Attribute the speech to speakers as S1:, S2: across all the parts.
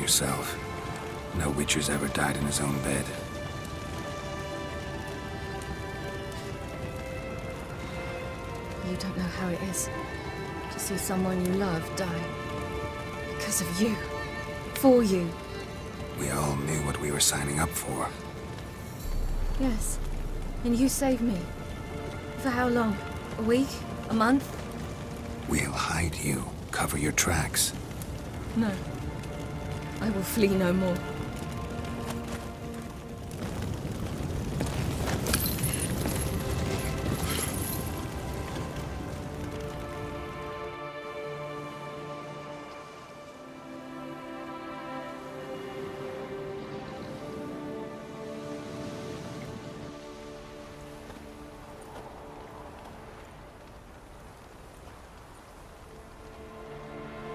S1: yourself. No Witcher's ever died in his own bed.
S2: You don't know how it is to see someone you love die. Because of you. For you.
S1: We all knew what we were signing up for.
S2: Yes. And you saved me. For how long? A week? A month?
S1: We'll hide you. Cover your tracks.
S2: No. I will flee no more.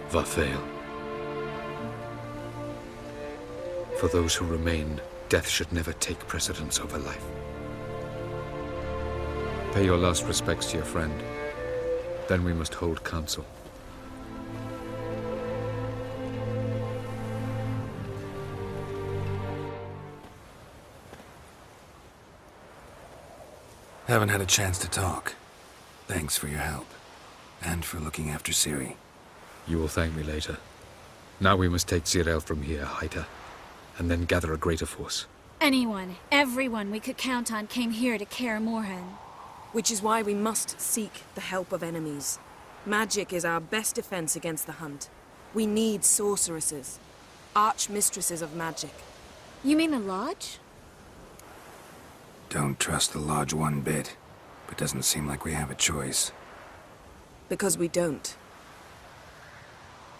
S3: Vafail. For those who remain, death should never take precedence over life. Pay your last respects to your friend. Then we must hold council.
S1: Haven't had a chance to talk. Thanks for your help. And for looking after Ciri.
S3: You will thank me later. Now we must take Zirael from here, hide her, and then gather a greater force.
S4: Anyone, everyone we could count on came here to Kaer Morhen.
S5: Which is why we must seek the help of enemies. Magic is our best defense against the hunt. We need sorceresses. Archmistresses of magic.
S4: You mean the Lodge?
S1: Don't trust the Lodge one bit, but doesn't seem like we have a choice.
S5: Because we don't.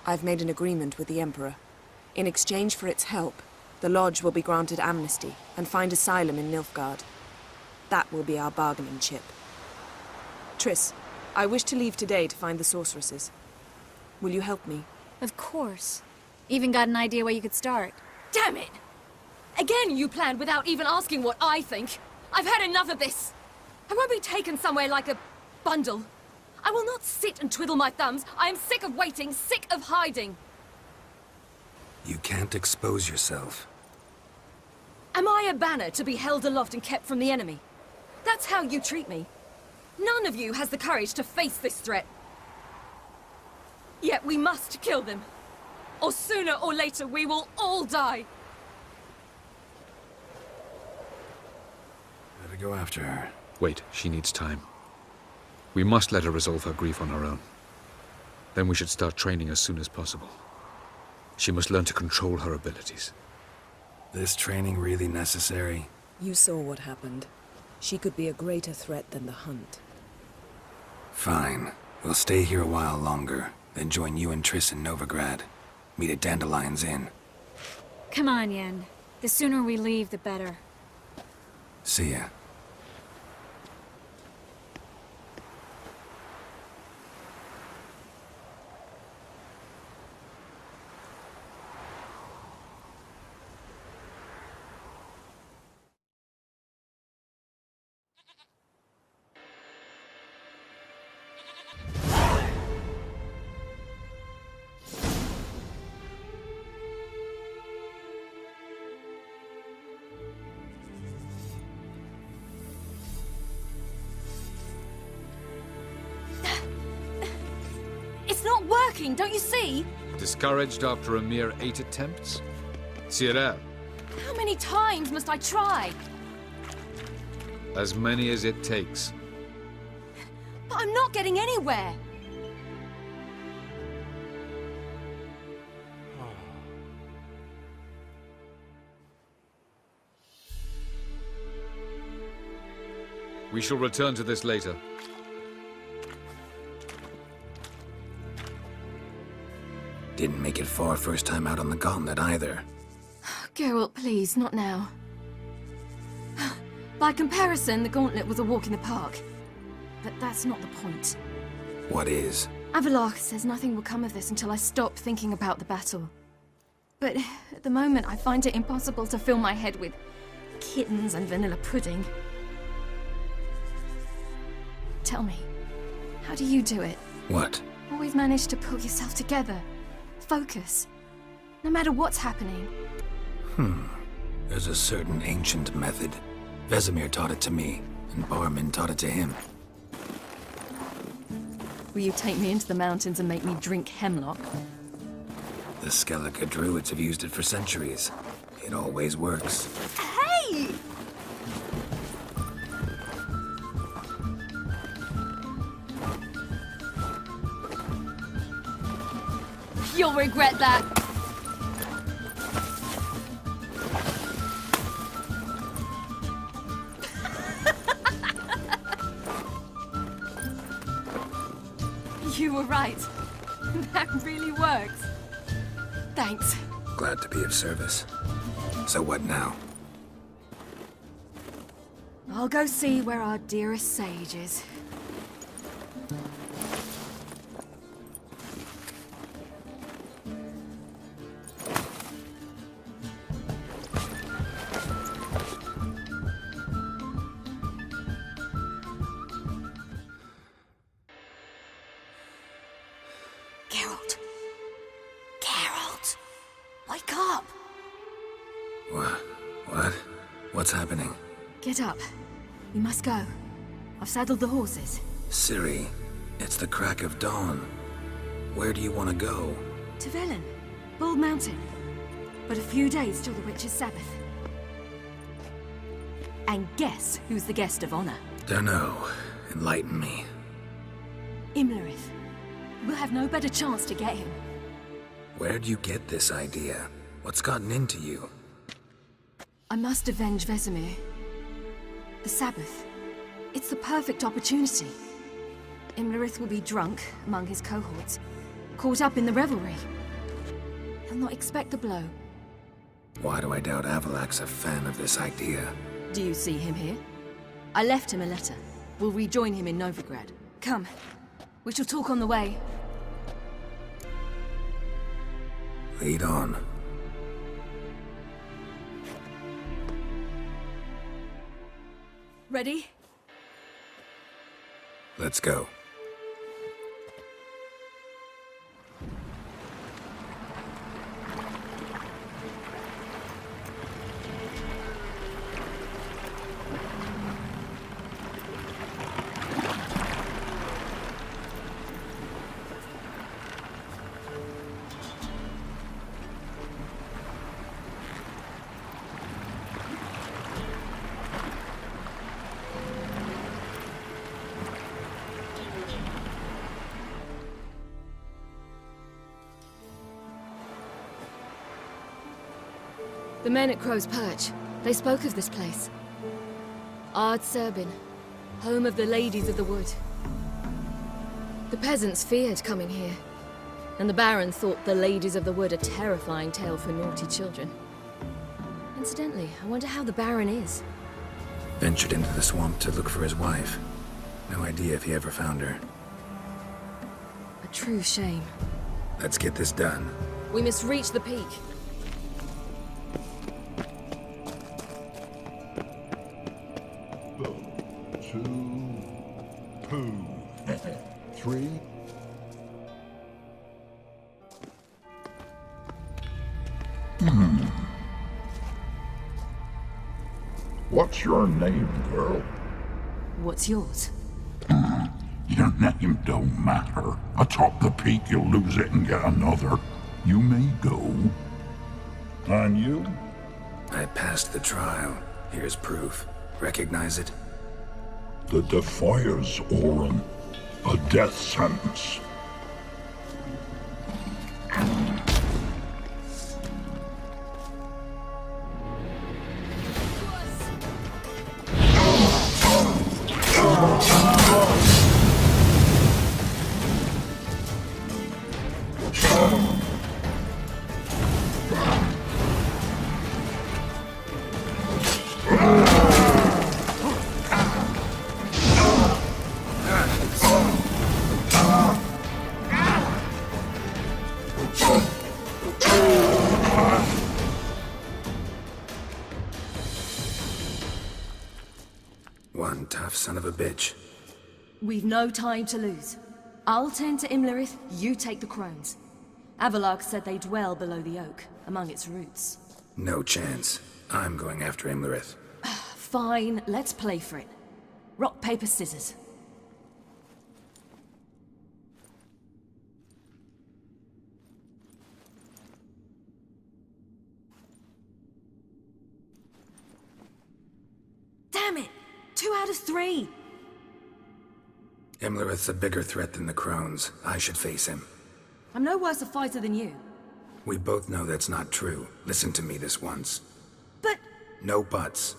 S5: I've made an agreement with the Emperor. In exchange for its help, the Lodge will be granted amnesty and find asylum in Nilfgaard. That will be our bargaining chip. Triss, I wish to leave today to find the sorceresses. Will you help me?
S4: Of course. Even got an idea where you could start.
S2: Damn it! Again you planned without even asking what I think. I've had enough of this. I won't be taken somewhere like a bundle. I will not sit and twiddle my thumbs. I am sick of waiting, sick of hiding.
S1: You can't expose yourself.
S2: Am I a banner to be held aloft and kept from the enemy? That's how you treat me. None of you has the courage to face this threat. Yet we must kill them. Or sooner or later we will all die.
S1: Better go after her.
S3: Wait, she needs time. We must let her resolve her grief on her own. Then we should start training as soon as possible. She must learn to control her abilities.
S1: This training really necessary?
S5: You saw what happened. She could be a greater threat than the hunt.
S1: Fine. We'll stay here a while longer, then join you and Triss in Novigrad. Meet at Dandelion's Inn.
S4: Come on, Yen. The sooner we leave, the better.
S1: See ya.
S2: It's not working, don't you see?
S3: Discouraged after a mere 8 attempts? Zirael,
S2: How many times must I try?
S3: as many as it takes.
S2: But I'm not getting anywhere.
S3: We shall return to this later.
S1: Didn't make it far first time out on the gauntlet either.
S2: Geralt, please, not now. By comparison, the gauntlet was a walk in the park. But that's not the point.
S1: What is?
S2: Avallac'h says nothing will come of this until I stop thinking about the battle. But at the moment, I find it impossible to fill my head with kittens and vanilla pudding. Tell me, how do you do it?
S1: What?
S2: Always manage to pull yourself together. Focus. No matter what's happening.
S1: There's a certain ancient method. Vesemir taught it to me, and Barman taught it to him.
S2: Will you take me into the mountains and make me drink hemlock?
S1: The Skellige druids have used it for centuries. It always works.
S2: Hey! You'll regret that. You were right. That really works. Thanks.
S1: Glad to be of service. So what now?
S2: I'll go see where our dearest sage is. Geralt. Geralt. Wake up.
S1: What? What's happening?
S2: Get up. We must go. I've saddled the horses.
S1: Ciri, it's the crack of dawn. Where do you want to go?
S2: To Velen. Bald Mountain. But a few days till the Witch's Sabbath. And guess who's the guest of honor?
S1: Dunno. Enlighten me.
S2: Imlerith. We'll have no better chance to get him.
S1: Where'd you get this idea? What's gotten into you?
S2: I must avenge Vesemir. The Sabbath. It's the perfect opportunity. Imlerith will be drunk among his cohorts, caught up in the revelry. He'll not expect the blow.
S1: Why do I doubt Avalak's a fan of this idea?
S2: Do you see him here? I left him a letter. We'll rejoin him in Novigrad. Come. We shall talk on the way.
S1: Lead on.
S2: Ready?
S1: Let's go.
S2: The men at Crow's Perch, they spoke of this place. Ard Serbin, home of the Ladies of the Wood. The peasants feared coming here, and the Baron thought the Ladies of the Wood a terrifying tale for naughty children. Incidentally, I wonder how the Baron is.
S1: Ventured into the swamp to look for his wife. No idea if he ever found her.
S2: A true shame.
S1: Let's get this done.
S2: We must reach the peak.
S6: Three. What's your name, girl?
S2: What's yours?
S6: Your name don't matter. Atop the peak, you'll lose it and get another. You may go. And you?
S1: I passed the trial. Here's proof. Recognize it?
S6: The Defiers, Orin. A death sentence.
S1: One tough son of a bitch.
S2: We've no time to lose. I'll tend to Imlerith, you take the crones. Avalak said they dwell below the oak. among its roots.
S1: No chance. I'm going after Imlerith.
S2: Fine, let's play for it. Rock, paper, scissors. Damn it! 2 out of 3!
S1: Imlerith's a bigger threat than the Crones. I should face him.
S2: I'm no worse a fighter than you.
S1: We both know that's not true. Listen to me this once.
S2: But...
S1: No buts.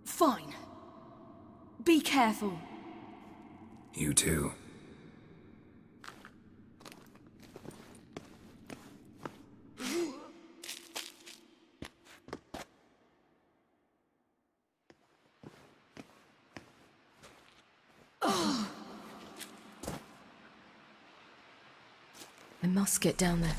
S2: Fine. Be careful.
S1: You too.
S2: I must get down there.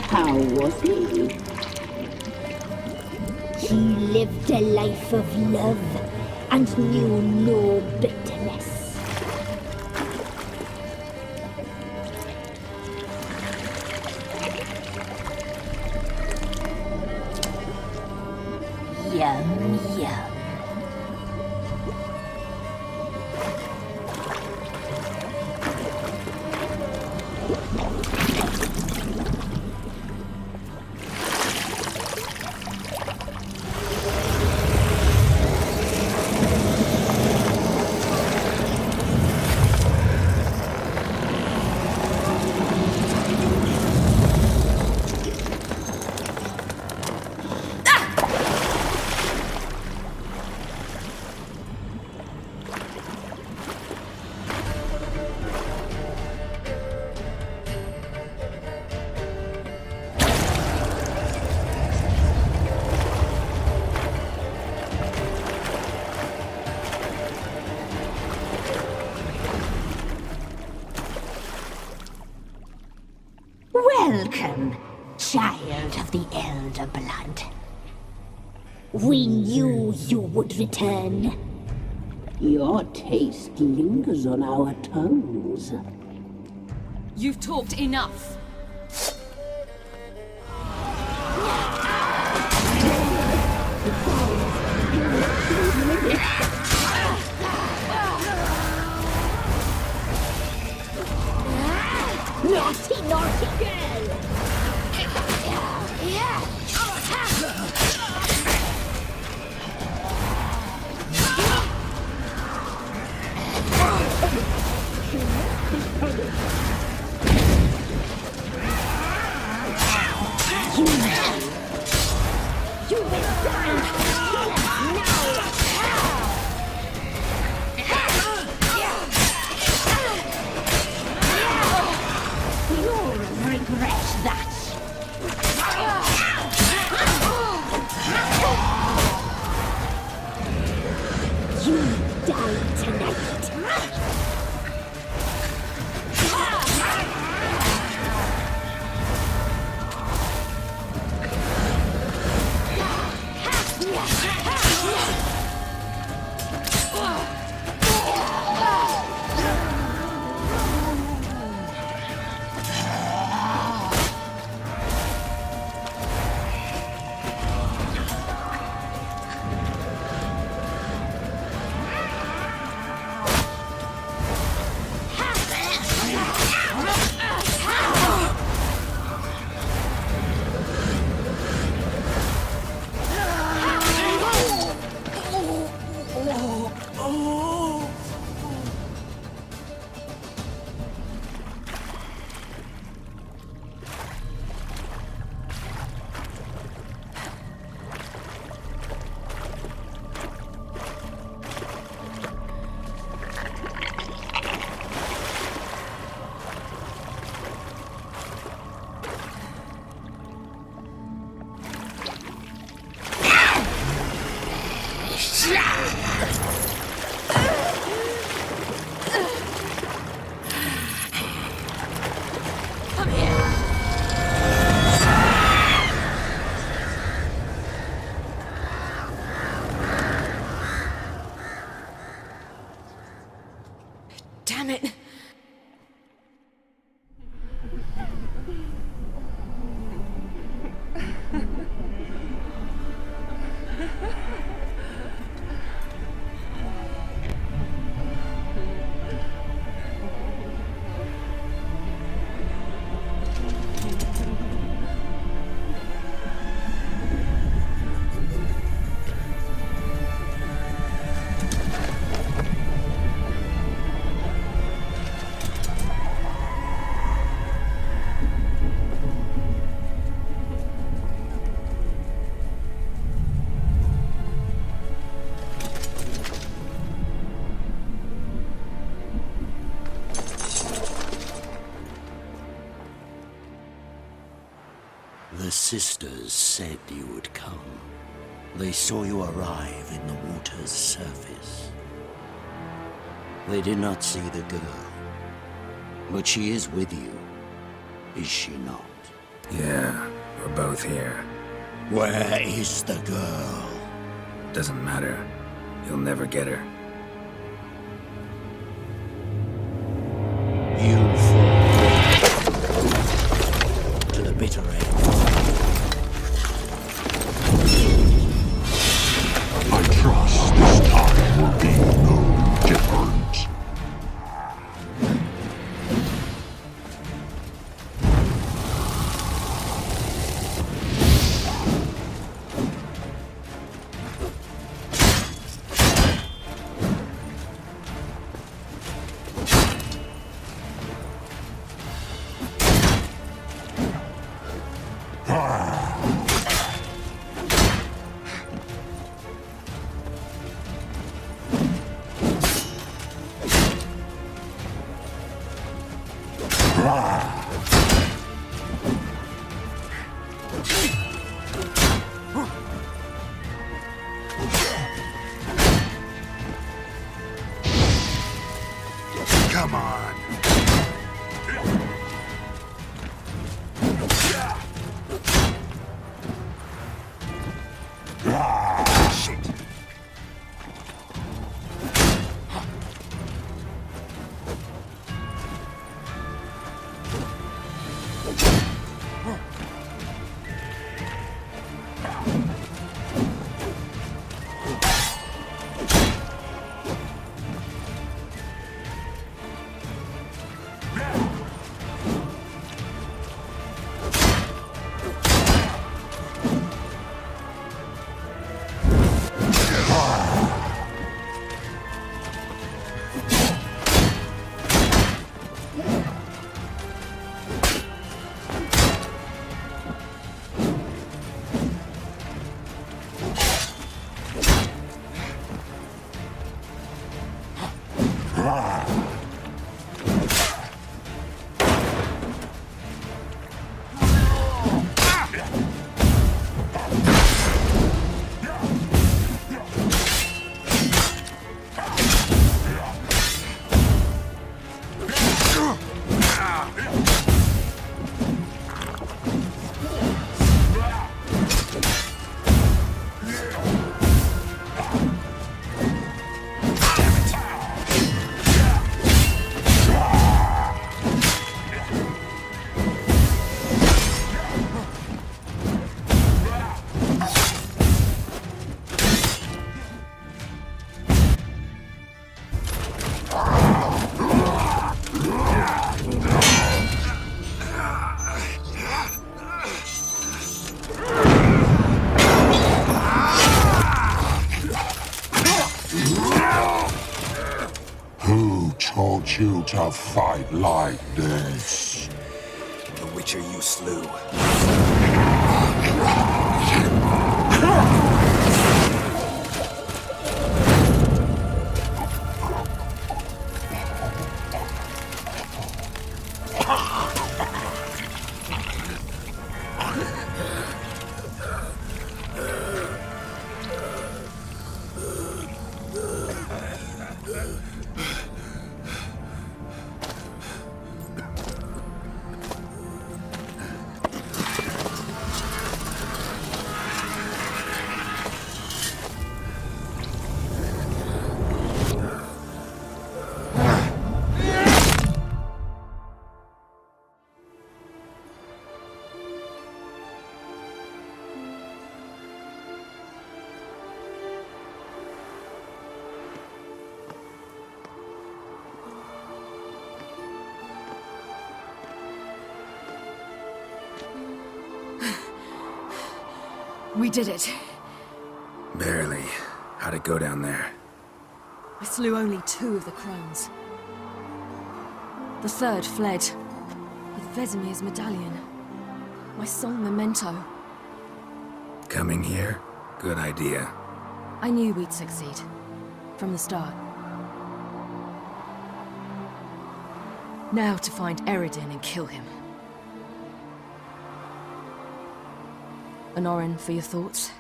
S7: How was he? He lived a life of love and knew no bitterness. Yum, yum. Welcome, child of the Elder Blood. We knew you would return. Your taste lingers on our tongues.
S2: You've talked enough.
S7: Naughty, naughty girl! You will die! You'll regret that! You die tonight!
S2: Damn it.
S8: The sisters said you would come. They saw you arrive in the water's surface. They did not see the girl. But she is with you, is she not?
S1: Yeah, we're both here.
S8: Where is the girl?
S1: Doesn't matter. You'll never get her.
S8: You fall to the bitter end.
S6: I trust this time will be no different.
S1: Come on. Shit. Who taught you to fight like this? The Witcher you slew.
S2: We did it.
S1: Barely. How'd it go down there?
S2: I slew only 2 of the crones. The 3rd fled, with Vesemir's medallion. My sole memento.
S1: Coming here? Good idea.
S2: I knew we'd succeed. From the start. Now to find Eredin and kill him. Honorin, for your thoughts?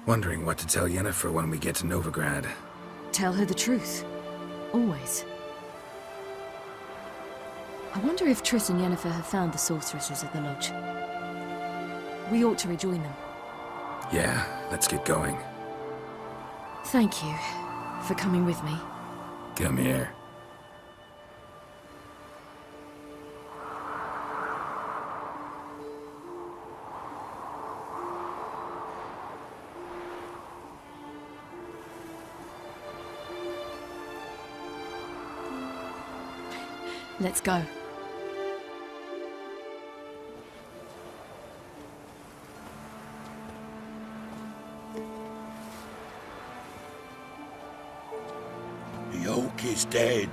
S1: Wondering what to tell Yennefer when we get to Novigrad.
S2: Tell her the truth. Always. I wonder if Triss and Yennefer have found the sorceresses at the lodge. We ought to rejoin them.
S1: Yeah, let's get going.
S2: Thank you for coming with me.
S1: Come here.
S2: Let's go.
S8: The oak is dead.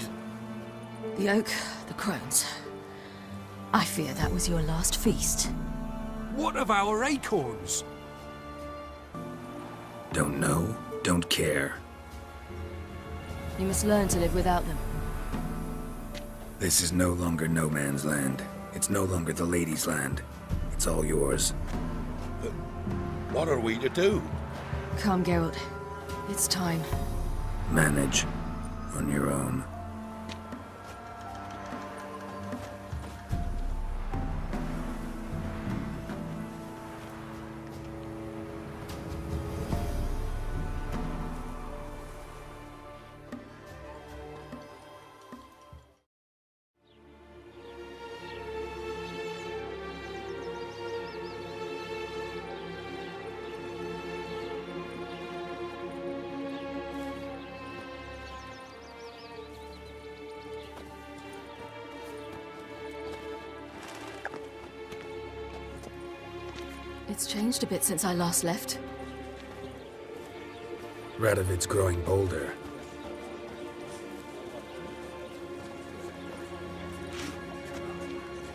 S2: The oak, the crones. I fear that was your last feast.
S9: What of our acorns?
S1: Don't know, don't care.
S2: You must learn to live without them.
S1: This is no longer no man's land. It's no longer the lady's land. It's all yours.
S8: What are we to do?
S2: Come, Geralt. It's time.
S1: Manage. On your own.
S2: It's changed a bit since I last left.
S1: Radovid's growing bolder.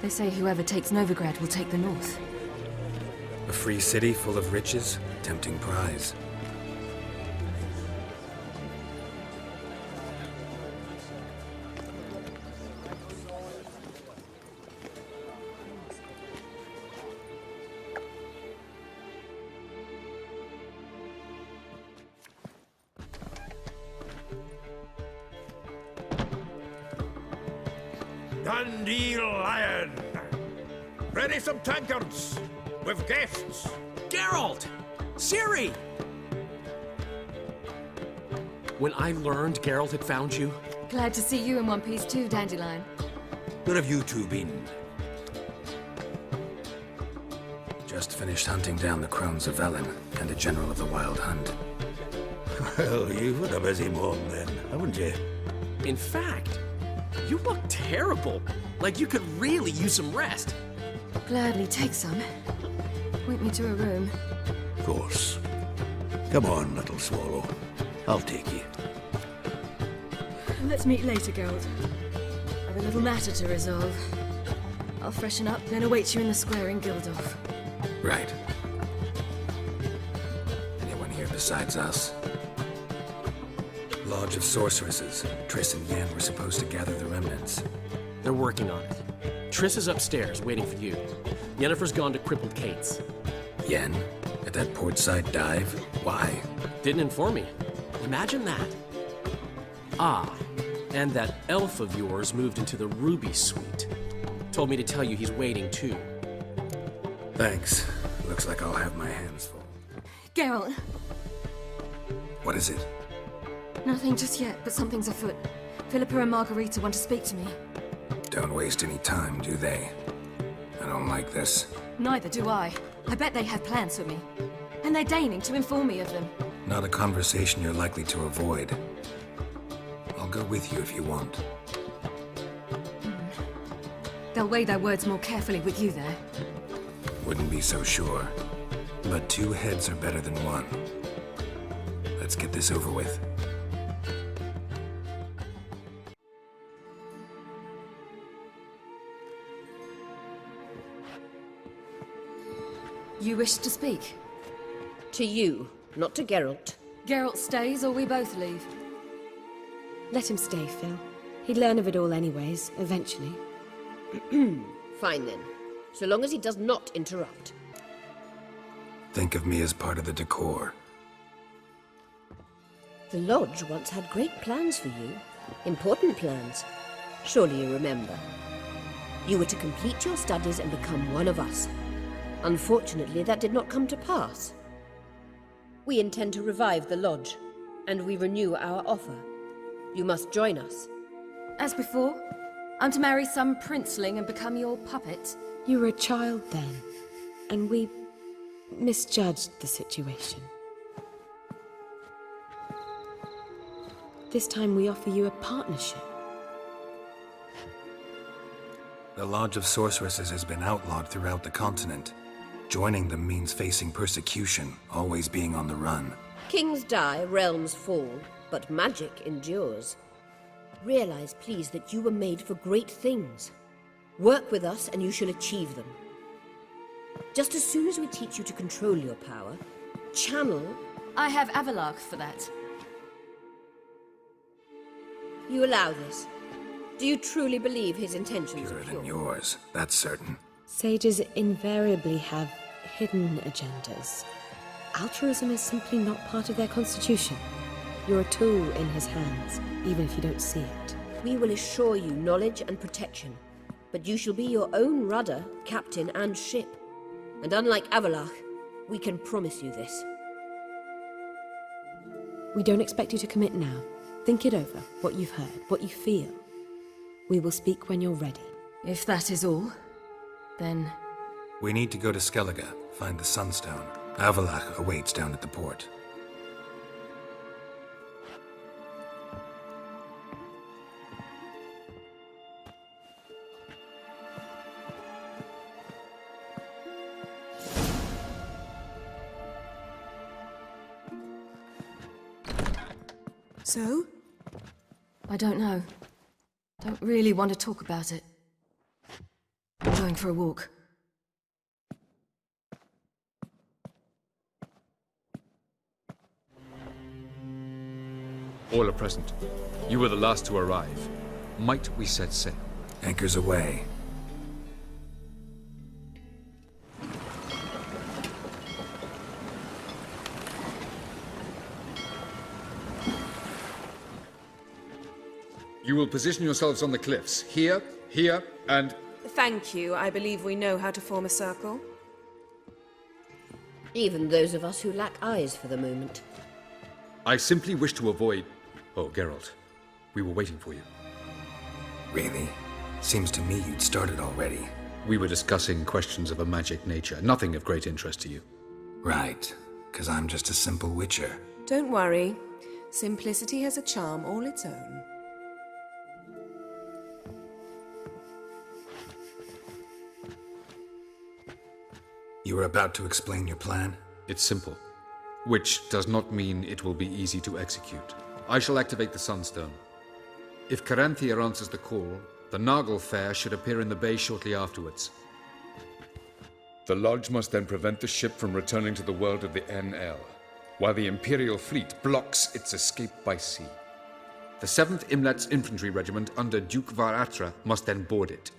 S2: They say whoever takes Novigrad will take the north.
S1: A free city full of riches, tempting prize.
S10: Dandelion! Ready some tankards! With guests!
S9: Geralt! Ciri! When I learned Geralt had found you,
S2: Glad to see you in one piece too, Dandelion.
S10: Where have you two been?
S1: Just finished hunting down the crones of Velen and a general of the Wild Hunt.
S10: Well, you've had a busy morning then, haven't you?
S9: in fact, you look terrible. Like you could really use some rest.
S2: Gladly take some. Point me to a room.
S8: Of course. Come on, little swallow. I'll take you.
S2: Let's meet later, Geralt. I've a little matter to resolve. I'll freshen up, then await you in the square in Gildorf.
S1: Right. Anyone here besides us? Lodge of Sorceresses. Triss and Yen were supposed to gather the remnants.
S9: They're working on it. Triss is upstairs, waiting for you. Yennefer's gone to Crippled Kate's.
S1: Yen? At that portside dive? Why?
S9: Didn't inform me. Imagine that. Ah, and that elf of yours moved into the Ruby Suite. Told me to tell you he's waiting too.
S1: Thanks. Looks like I'll have my hands full.
S2: Geralt!
S1: What is it?
S2: Nothing just yet, but something's afoot. Philippa and Margarita want to speak to me.
S1: Don't waste any time, do they? I don't like this.
S2: Neither do I. I bet they have plans for me. And they're deigning to inform me of them.
S1: Not a conversation you're likely to avoid. I'll go with you if you want.
S2: They'll weigh their words more carefully with you there.
S1: Wouldn't be so sure. But 2 heads are better than 1. Let's get this over with.
S2: You wish to speak?
S11: To you, not to Geralt.
S2: Geralt stays or we both leave?
S12: Let him stay, Phil. He'd learn of it all anyways, eventually.
S11: Fine then. So long as he does not interrupt.
S1: Think of me as part of the decor.
S11: The Lodge once had great plans for you. Important plans. Surely you remember. You were to complete your studies and become one of us. Unfortunately, that did not come to pass. We intend to revive the Lodge, and we renew our offer. You must join us.
S2: As before, I'm to marry some princeling and become your puppet?
S12: You were a child then, and we misjudged the situation. This time we offer you a partnership.
S1: The Lodge of Sorceresses has been outlawed throughout the continent. Joining them means facing persecution, always being on the run.
S11: Kings die, realms fall, but magic endures. Realize, please, that you were made for great things. Work with us and you shall achieve them. Just as soon as we teach you to control your power, channel...
S2: I have Avalok for that.
S11: You allow this? Do you truly believe his intentions
S1: Purer
S11: are pure?
S1: than yours, that's certain.
S12: Sages invariably have hidden agendas. Altruism is simply not part of their constitution. You're a tool in his hands, even if you don't see it.
S11: We will assure you knowledge and protection, but you shall be your own rudder, captain, and ship. And unlike Avalach, we can promise you this.
S12: We don't expect you to commit now. Think it over, what you've heard, what you feel. We will speak when you're ready.
S2: If that is all, then...
S1: We need to go to Skellige, find the Sunstone. Avalach awaits down at the port.
S5: So?
S2: I don't know. Don't really want to talk about it. I'm going for a walk.
S3: All are present. You were the last to arrive. Might we set sail?
S1: Anchors away.
S3: You will position yourselves on the cliffs. Here, here, and...
S5: Thank you. I believe we know how to form a circle.
S11: Even those of us who lack eyes for the moment.
S3: I simply wish to avoid... Oh, Geralt. We were waiting for you.
S1: Really? Seems to me you'd started already.
S3: We were discussing questions of a magic nature, nothing of great interest to you.
S1: Right, 'cause I'm just a simple witcher.
S5: Don't worry. Simplicity has a charm all its own.
S1: You were about to explain your plan?
S3: It's simple, which does not mean it will be easy to execute. I shall activate the Sunstone. If Caranthia answers the call, the Nagel Fair should appear in the bay shortly afterwards. The Lodge must then prevent the ship from returning to the world of the NL, while the Imperial fleet blocks its escape by sea. The 7th Imlet's Infantry Regiment under Duke Varatra must then board it,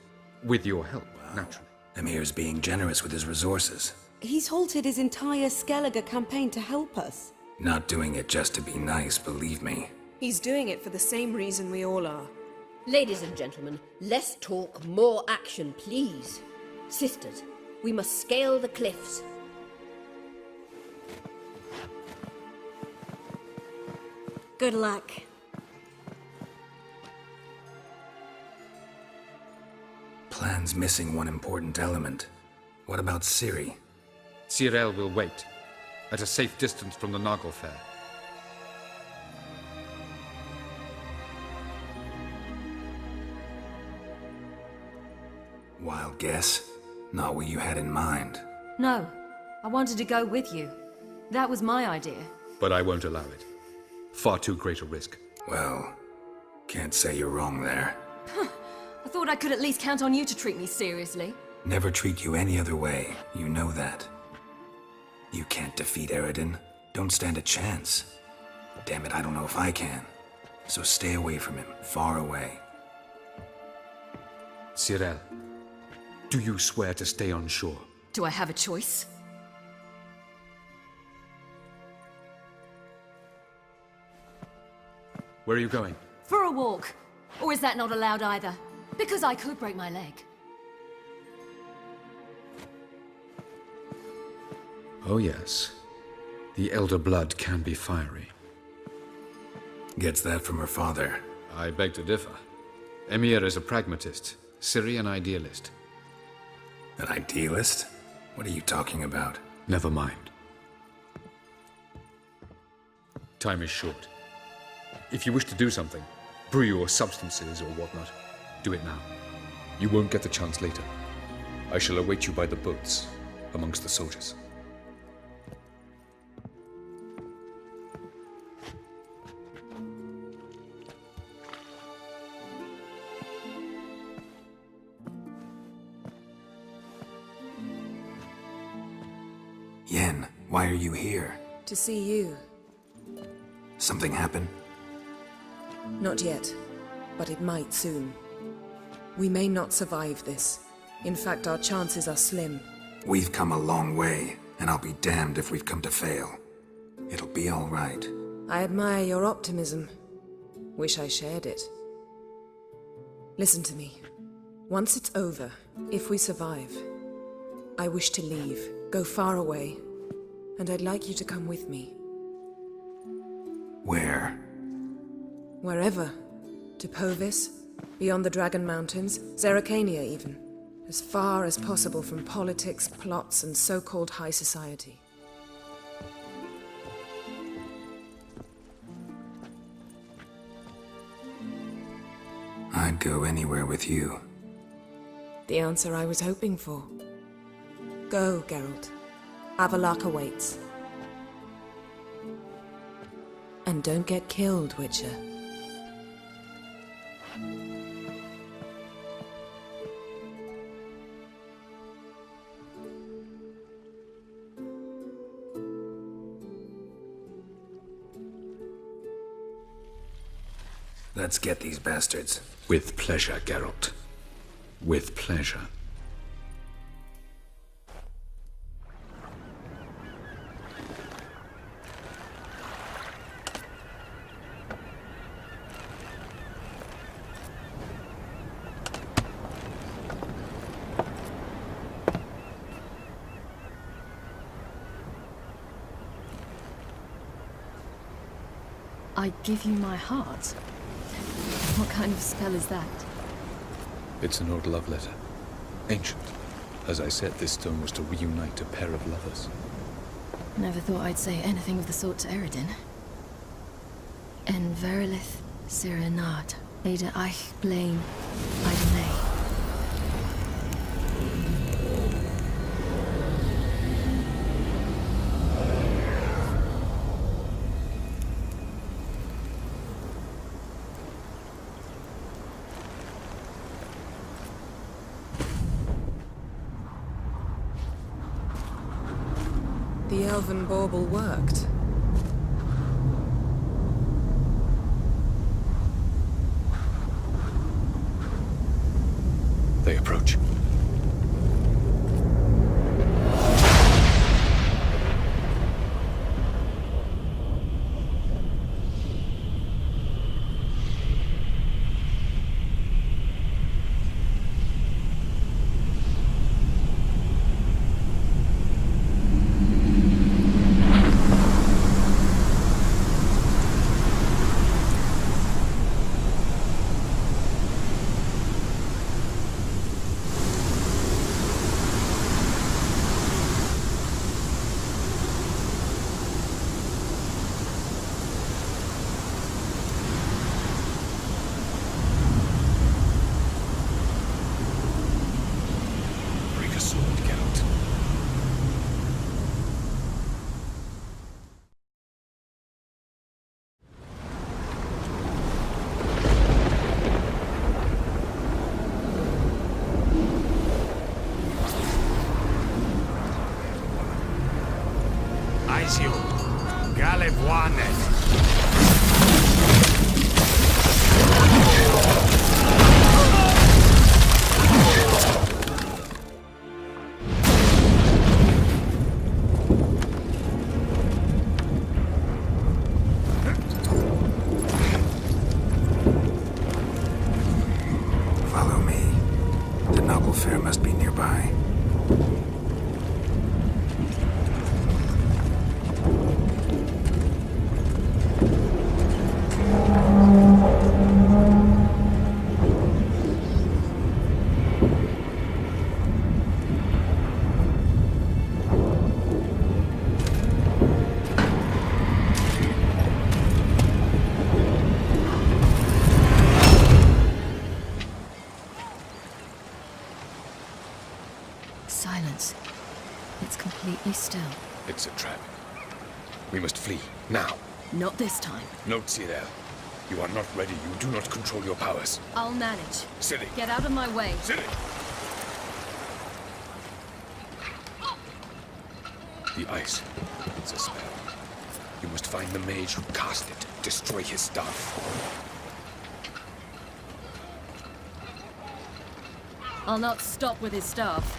S3: with your help, naturally.
S1: Emir's being generous with his resources.
S12: He's halted his entire Skellige campaign to help us.
S1: Not doing it just to be nice, believe me.
S5: He's doing it for the same reason we all are.
S11: Ladies and gentlemen, less talk, more action, please. Sisters, we must scale the cliffs.
S12: Good luck.
S1: Plan's missing one important element. What about Ciri?
S3: Cyril will wait, at a safe distance from the Nagel Fair.
S1: Wild guess? Not what you had in mind.
S2: No. I wanted to go with you. That was my idea.
S3: But I won't allow it. Far too great a risk.
S1: Well, can't say you're wrong there.
S2: I thought I could at least count on you to treat me seriously.
S1: Never treat you any other way, you know that. You can't defeat Eridan. Don't stand a chance. Damn it, I don't know if I can. So stay away from him, far away.
S3: Cyril, do you swear to stay on shore?
S2: Do I have a choice?
S3: Where are you going?
S2: For a walk. Or is that not allowed either? Because I could break my leg.
S3: Oh yes. The elder blood can be fiery.
S1: Gets that from her father.
S3: I beg to differ. Emir is a pragmatist, Ciri an idealist.
S1: An idealist? What are you talking about?
S3: Never mind. Time is short. If you wish to do something, brew your substances or whatnot, do it now. You won't get the chance later. I shall await you by the boats, amongst the soldiers.
S1: Yen, why are you here?
S5: To see you.
S1: Something happen?
S5: Not yet, but it might soon. We may not survive this. In fact, our chances are slim.
S1: We've come a long way, and I'll be damned if we've come to fail. It'll be all right.
S5: I admire your optimism. Wish I shared it. Listen to me. Once it's over, if we survive, I wish to leave, go far away, and I'd like you to come with me.
S1: Where?
S5: Wherever. To Povis, beyond the Dragon Mountains, Zeracania even. As far as possible from politics, plots, and so-called high society.
S1: I'd go anywhere with you.
S5: The answer I was hoping for. Go, Geralt. Avalok awaits. And don't get killed, Witcher.
S1: Let's get these bastards.
S3: With pleasure, Geralt. With pleasure.
S2: I give you my heart? What kind of spell is that?
S3: It's an old love letter. Ancient. As I said, this stone was to reunite a pair of lovers.
S2: Never thought I'd say anything of the sort to Eridan. En verilith Sirenad, Ada eich blaen, Idemay.
S5: The elven bauble worked.
S3: They approach.
S1: Follow me. The noble fair must be nearby.
S2: Silence. It's completely still.
S13: It's a trap. We must flee, now.
S2: Not this time.
S13: Note, Cyril. You are not ready. You do not control your powers.
S2: I'll manage.
S13: Silly.
S2: Get out of my way.
S13: Silly! The ice. It's a spell. You must find the mage who cast it. Destroy his staff.
S2: I'll not stop with his staff.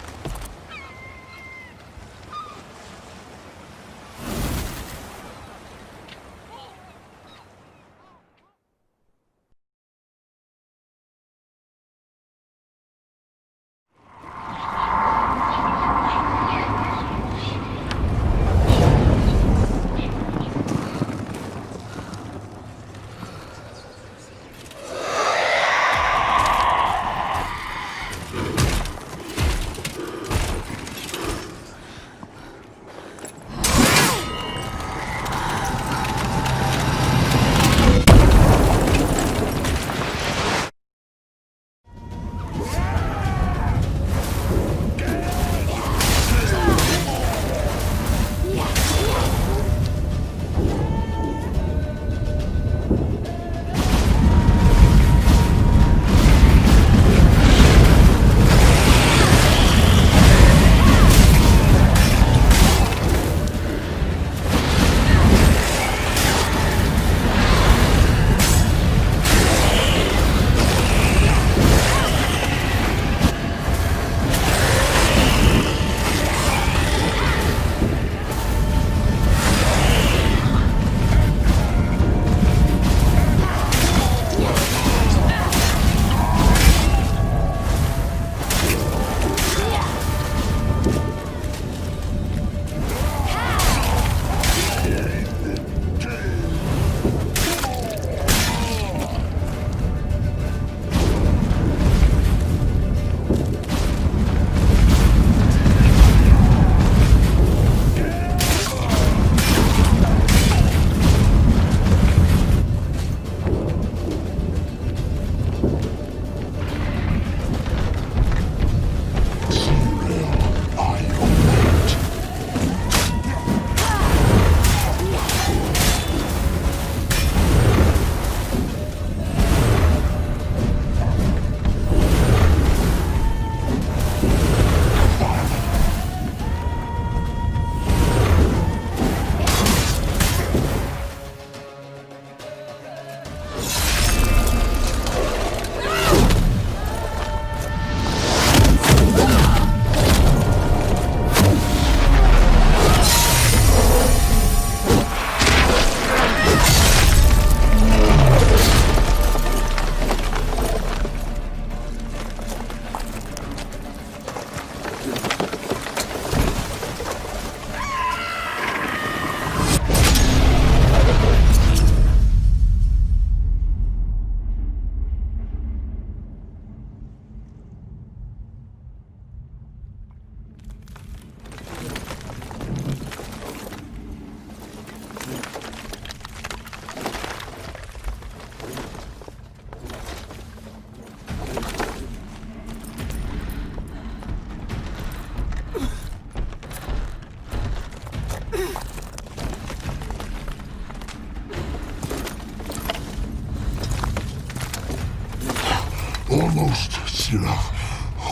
S6: Almost, Sirach.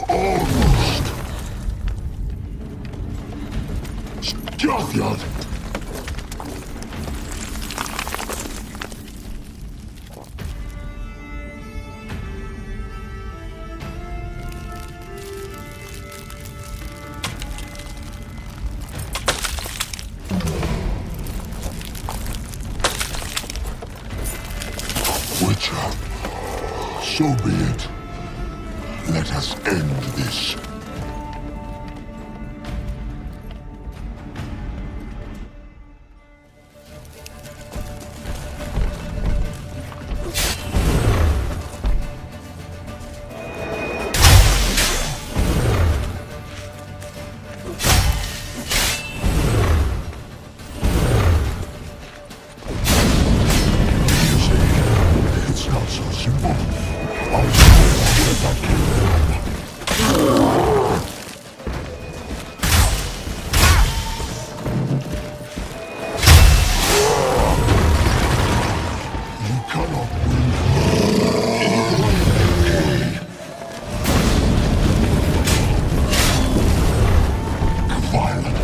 S6: Almost. Scafiad! Let us end this. It's not so simple. I'll where that came from. You cannot win even in decay. Violent.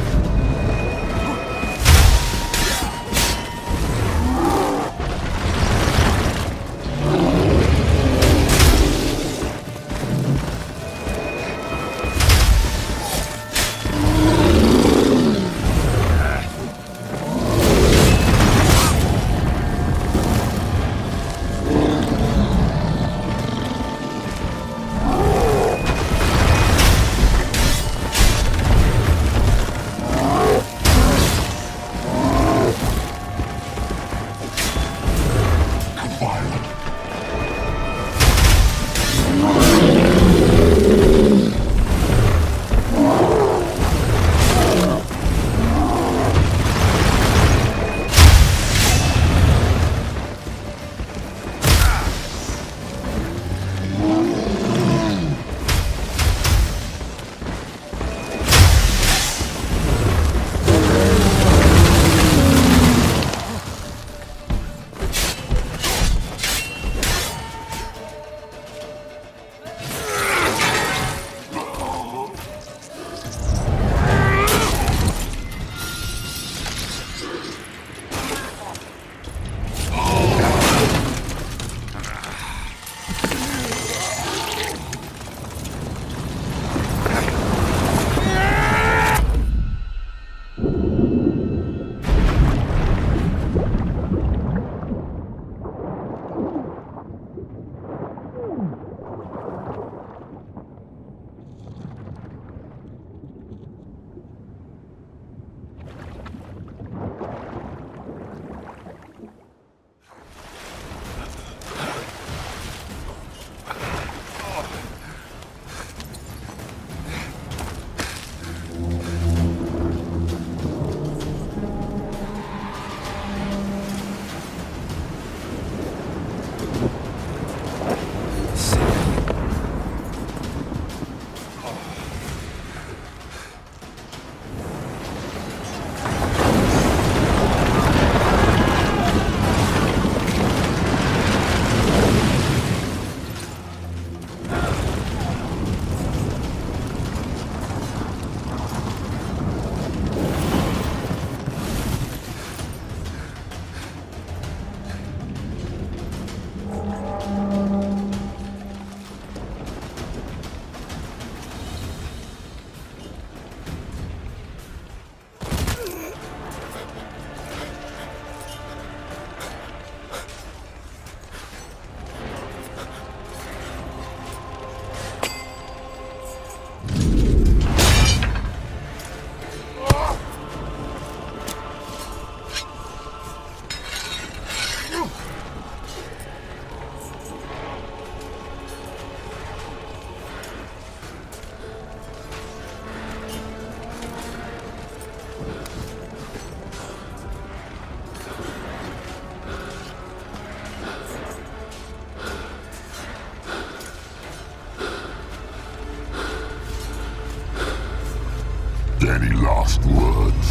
S6: Any last words?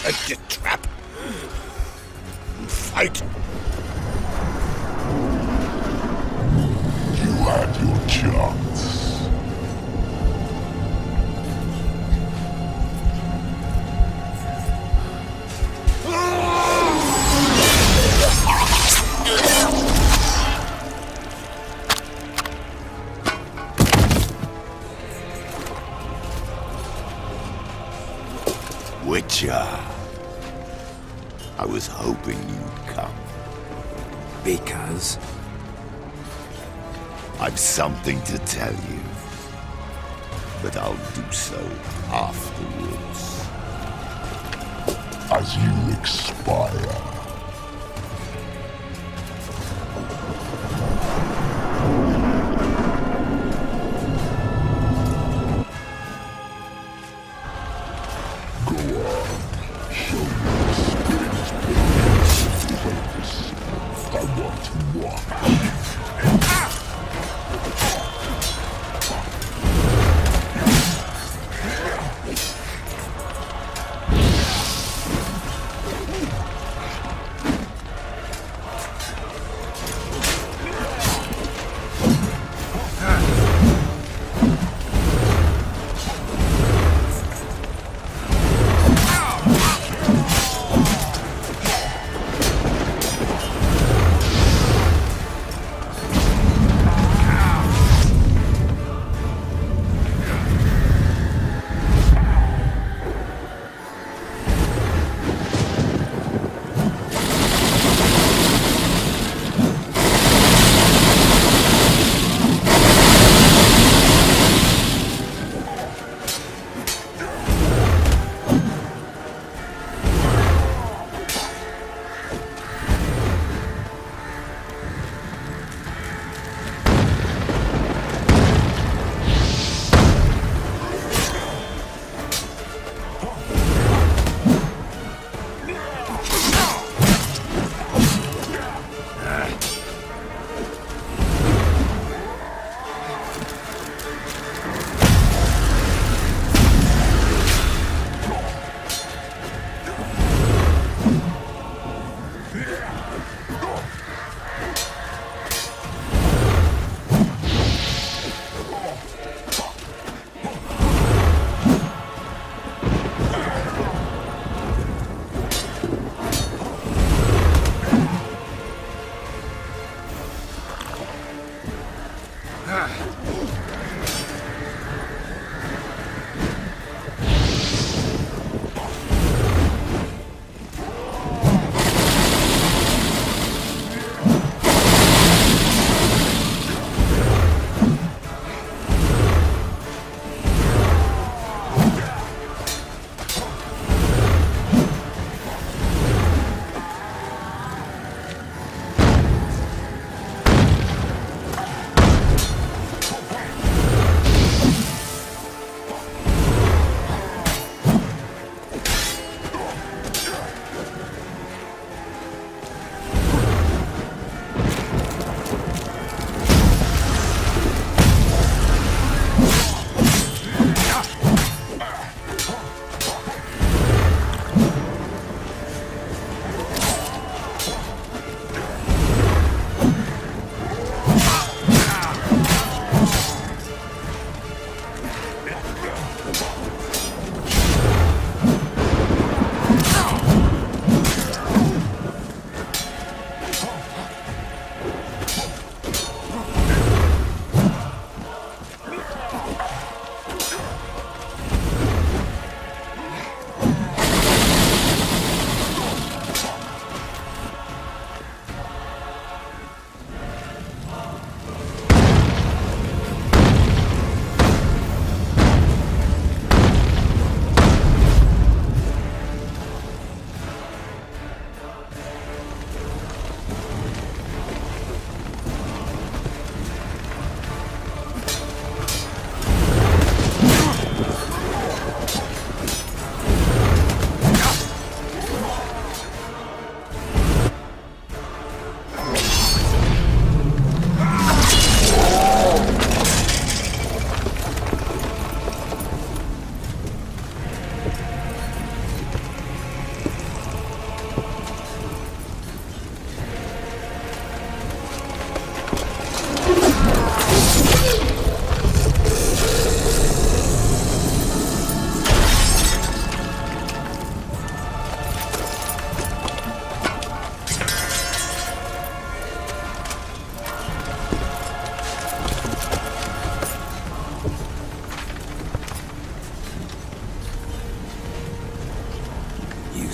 S10: Set your trap. Fight.
S6: You had your chance.
S10: Witcher. I was hoping you'd come.
S1: Because?
S14: I've something to tell you. But I'll do so afterwards.
S6: As you expire.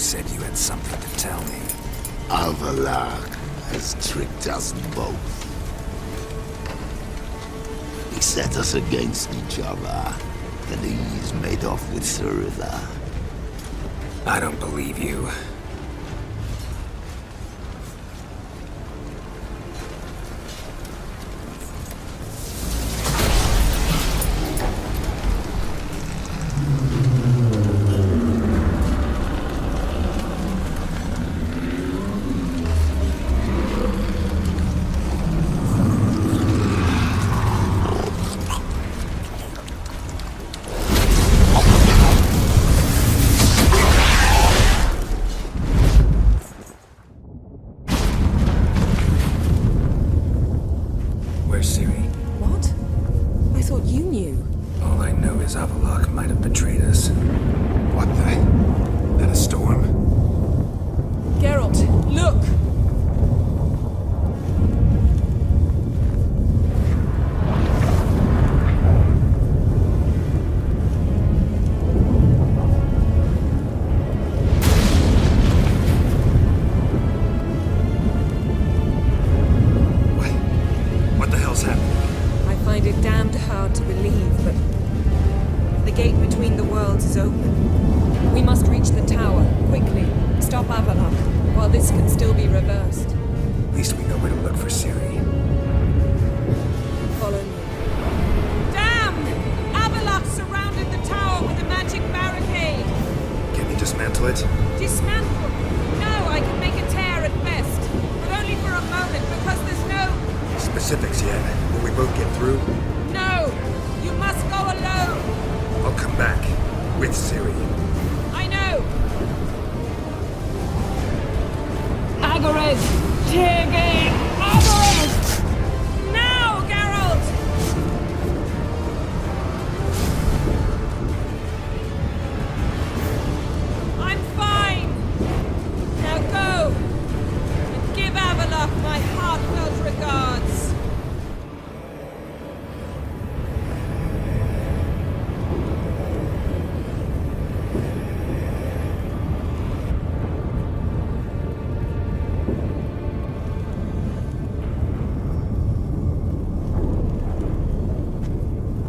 S1: said you had something to tell me.
S14: Alvalag has tricked us both. set us against each other, then he's made off with Cyrilla.
S1: I don't believe you.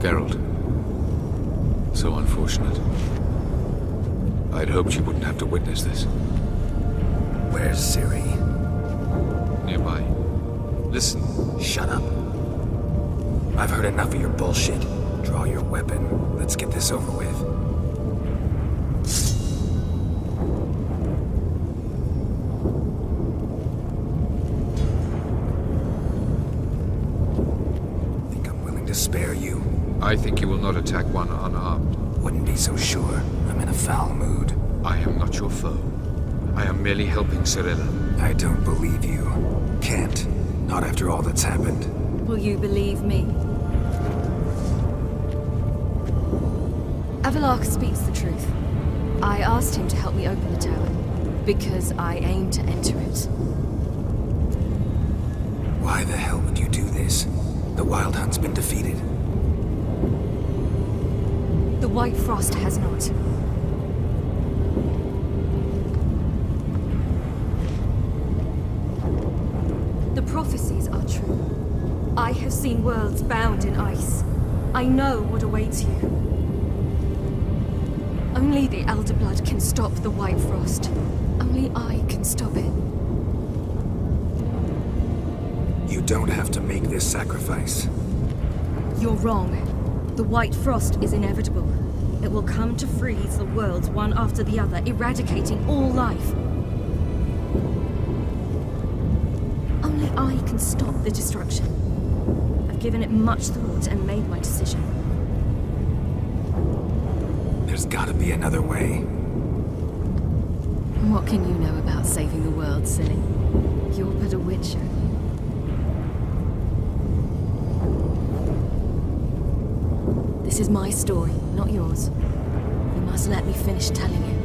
S3: Geralt. So unfortunate. I'd hoped you wouldn't have to witness this.
S1: Where's Ciri?
S3: Nearby. Listen.
S1: Shut up. I've heard enough of your bullshit. Draw your weapon. Let's get this over with. Think I'm willing to spare you?
S3: I think you will not attack one unarmed.
S1: Wouldn't be so sure. I'm in a foul mood.
S3: I am not your foe. I am merely helping Cyrilla.
S1: I don't believe you. Can't. Not after all that's happened.
S2: Will you believe me? Avallac'h speaks the truth. I asked him to help me open the tower, because I aim to enter it.
S1: Why the hell would you do this? The Wild Hunt's been defeated.
S2: The White Frost has not. The prophecies are true. I have seen worlds bound in ice. I know what awaits you. Only the Elder Blood can stop the White Frost. Only I can stop it.
S1: You don't have to make this sacrifice.
S2: You're wrong. The White Frost is inevitable. It will come to freeze the worlds one after the other, eradicating all life. Only I can stop the destruction. I've given it much thought and made my decision.
S1: There's gotta be another way.
S2: What can you know about saving the world, silly? You're but a witcher. This is my story, not yours. You must let me finish telling it.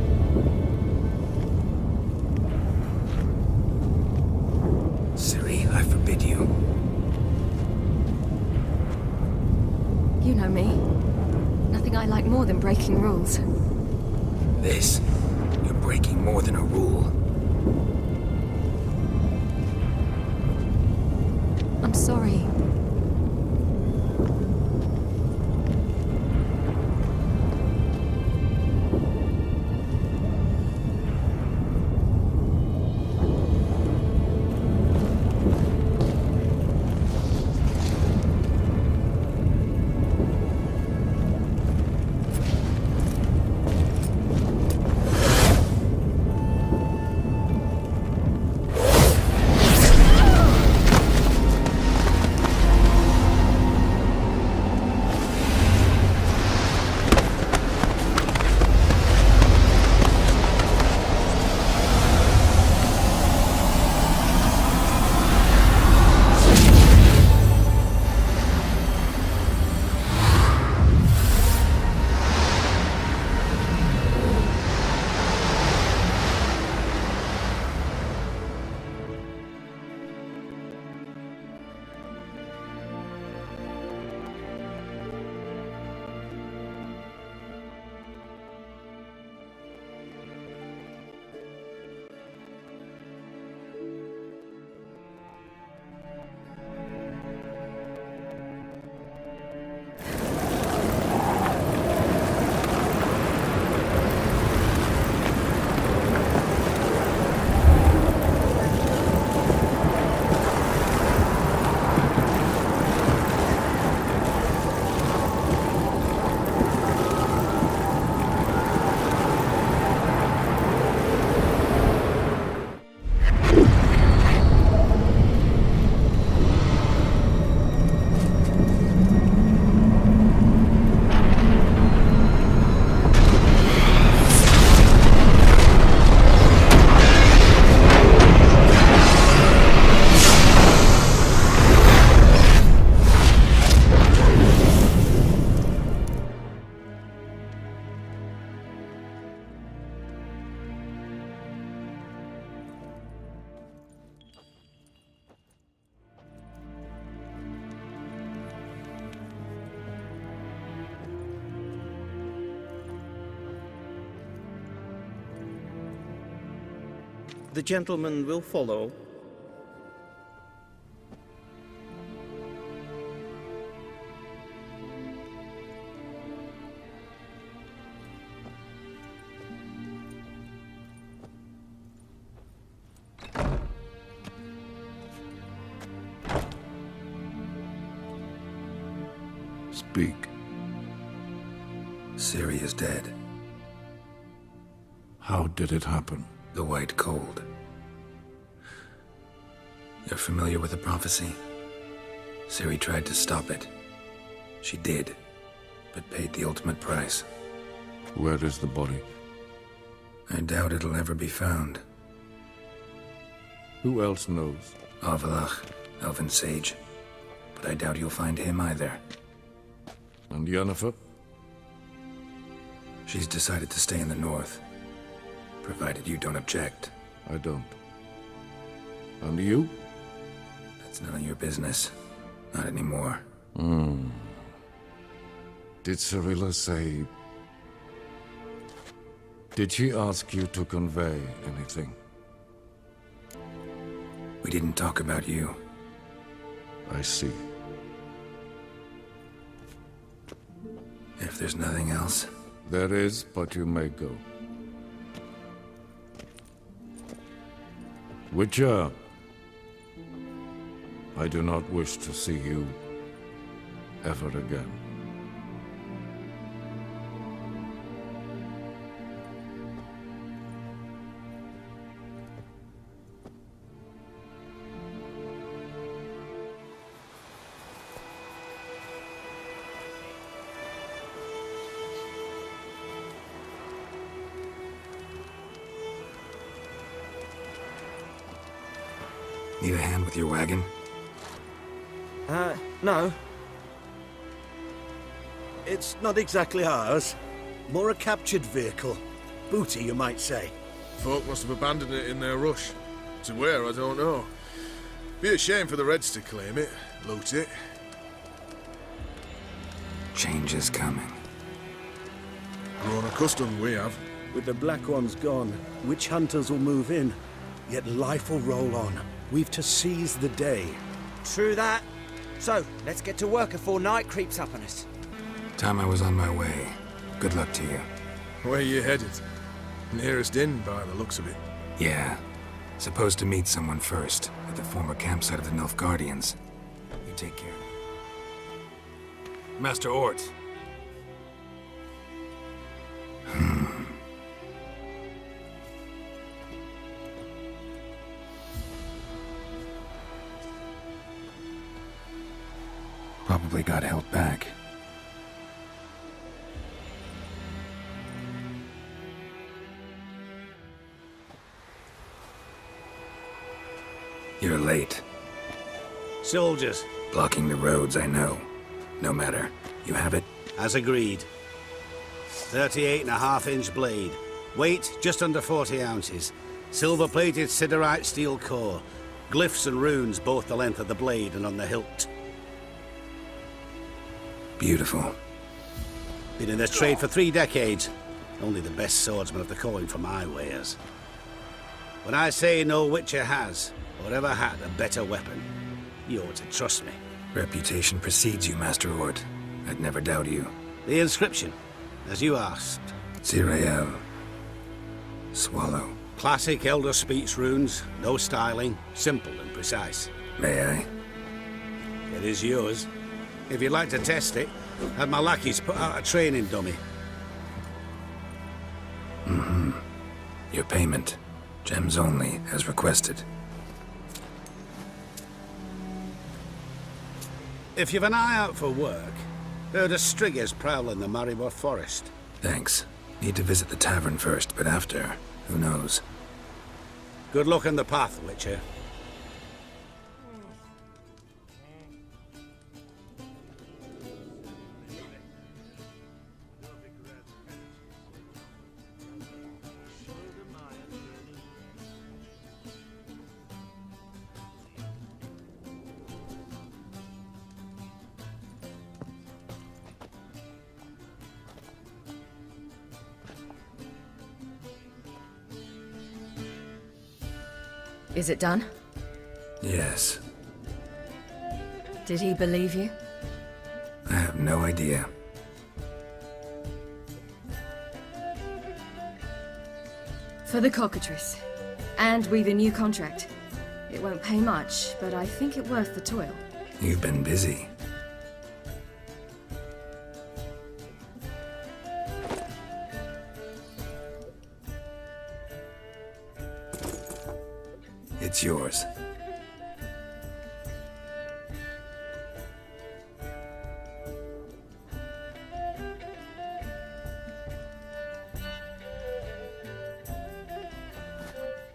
S1: Ciri, I forbid you.
S2: You know me. Nothing I like more than breaking rules.
S1: This? You're breaking more than a rule.
S2: I'm sorry.
S15: The gentleman will follow.
S6: Speak.
S1: Ciri is dead.
S6: How did it happen?
S1: The White Cold. You're familiar with the prophecy? Ciri tried to stop it. She did, but paid the ultimate price.
S6: Where is the body?
S1: I doubt it'll ever be found.
S6: Who else knows?
S1: Avalach, Elven Sage. But I doubt you'll find him either.
S6: And Yennefer?
S1: She's decided to stay in the north. Provided you don't object.
S6: I don't. And you?
S1: That's none of your business. Not anymore.
S6: Did Cirilla say... Did she ask you to convey anything?
S1: We didn't talk about you.
S6: I see.
S1: If there's nothing else...
S6: There is, but you may go. Witcher, I do not wish to see you ever again.
S1: Need a hand with your wagon?
S10: No. It's not exactly ours. More a captured vehicle. Booty, you might say.
S16: Folk must have abandoned it in their rush. To where, I don't know. Be a shame for the Reds to claim it, loot it.
S1: Change is coming.
S16: Grown accustomed, we have.
S10: With the Black Ones gone, witch hunters will move in. Yet life will roll on. We've to seize the day.
S17: True that. So, let's get to work before night creeps up on us.
S1: Time I was on my way. Good luck to you.
S16: Where you headed? Nearest inn, by the looks of it.
S1: Yeah. Supposed to meet someone first, at the former campsite of the Nilfgaardians. You take care. Master Ort. Probably got held back. You're late.
S18: Soldiers.
S1: Blocking the roads, I know. No matter. You have it?
S18: As agreed. 38.5-inch blade. Weight, just under 40 ounces. Silver-plated siderite steel core. Glyphs and runes both the length of the blade and on the hilt.
S1: Beautiful.
S18: Been in this trade for 3 decades. Only the best swordsman of the calling for my wares. When I say no Witcher has, or ever had, a better weapon, you ought to trust me.
S1: Reputation precedes you, Master Ort. I'd never doubt you.
S18: The inscription, as you asked.
S1: Zirael. Swallow.
S18: Classic Elder Speech runes, no styling, simple and precise.
S1: May I?
S18: It is yours. If you'd like to test it, have my lackeys put out a training dummy.
S1: Your payment. Gems only, as requested.
S18: If you've an eye out for work, heard of striggers prowling the Maribor forest.
S1: Thanks. Need to visit the tavern first, but after, who knows?
S18: Good luck on the path, Witcher.
S2: Is it done?
S1: Yes.
S2: Did he believe you?
S1: I have no idea.
S2: For the cockatrice. And we've a new contract. It won't pay much, but I think it worth the toil.
S1: You've been busy. It's yours.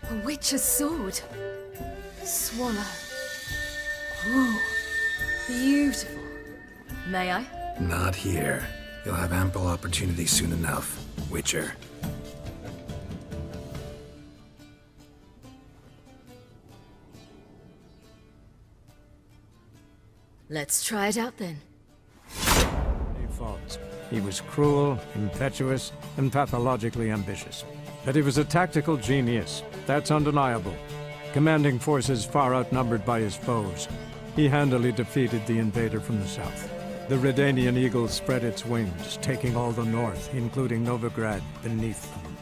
S2: A witch's sword. Swallow. Ooh, beautiful. May I?
S1: Not here. You'll have ample opportunity soon enough, Witcher.
S2: Let's try it out then.
S15: Faults. He was cruel, impetuous, and pathologically ambitious. But he was a tactical genius. That's undeniable. Commanding forces far outnumbered by his foes, he handily defeated the invader from the south. The Redanian eagle spread its wings, taking all the north, including Novigrad, beneath them.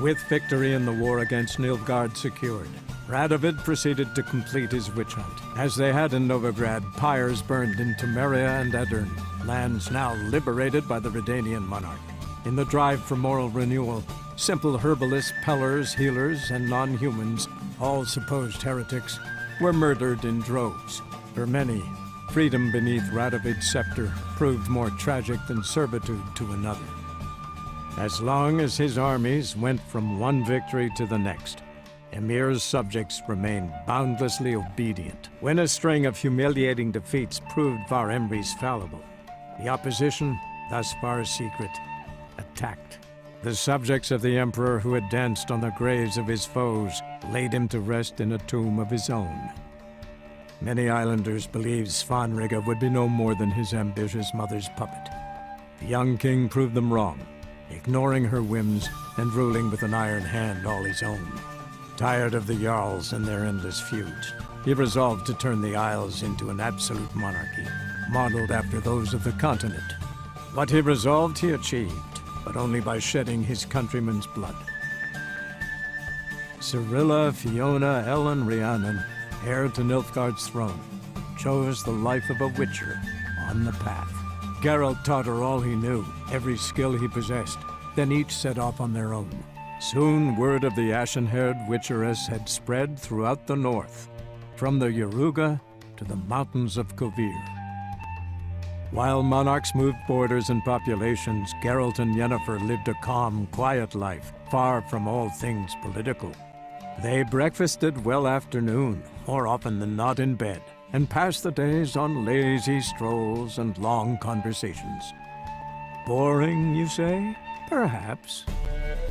S15: With victory in the war against Nilfgaard secured, Radovid proceeded to complete his witch hunt. As they had in Novigrad, pyres burned in Temeria and Aedirn, lands now liberated by the Redanian monarch. In the drive for moral renewal, simple herbalists, pellers, healers, and non-humans, all supposed heretics, were murdered in droves. For many, freedom beneath Radovid's scepter proved more tragic than servitude to another. As long as his armies went from one victory to the next, Emir's subjects remained boundlessly obedient. When a string of humiliating defeats proved Var Emreis fallible, the opposition, thus far secret, attacked. The subjects of the Emperor who had danced on the graves of his foes laid him to rest in a tomb of his own. Many islanders believed Svanrige would be no more than his ambitious mother's puppet. The young king proved them wrong, ignoring her whims and ruling with an iron hand all his own. Tired of the Jarls and their endless feuds, he resolved to turn the Isles into an absolute monarchy, modeled after those of the continent. What he resolved he achieved, but only by shedding his countrymen's blood. Cirilla, Fiona, Ellen, Rhiannon, heir to Nilfgaard's throne, chose the life of a witcher on the path. Geralt taught her all he knew, every skill he possessed, then each set off on their own. Soon word of the ashen-haired witcheress had spread throughout the north, from the Yaruga to the mountains of Kovir. While monarchs moved borders and populations, Geralt and Yennefer lived a calm, quiet life, far from all things political. They breakfasted well after noon, more often than not in bed, and passed the days on lazy strolls and long conversations. Boring, you say? Perhaps.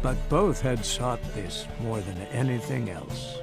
S15: But both had sought this more than anything else.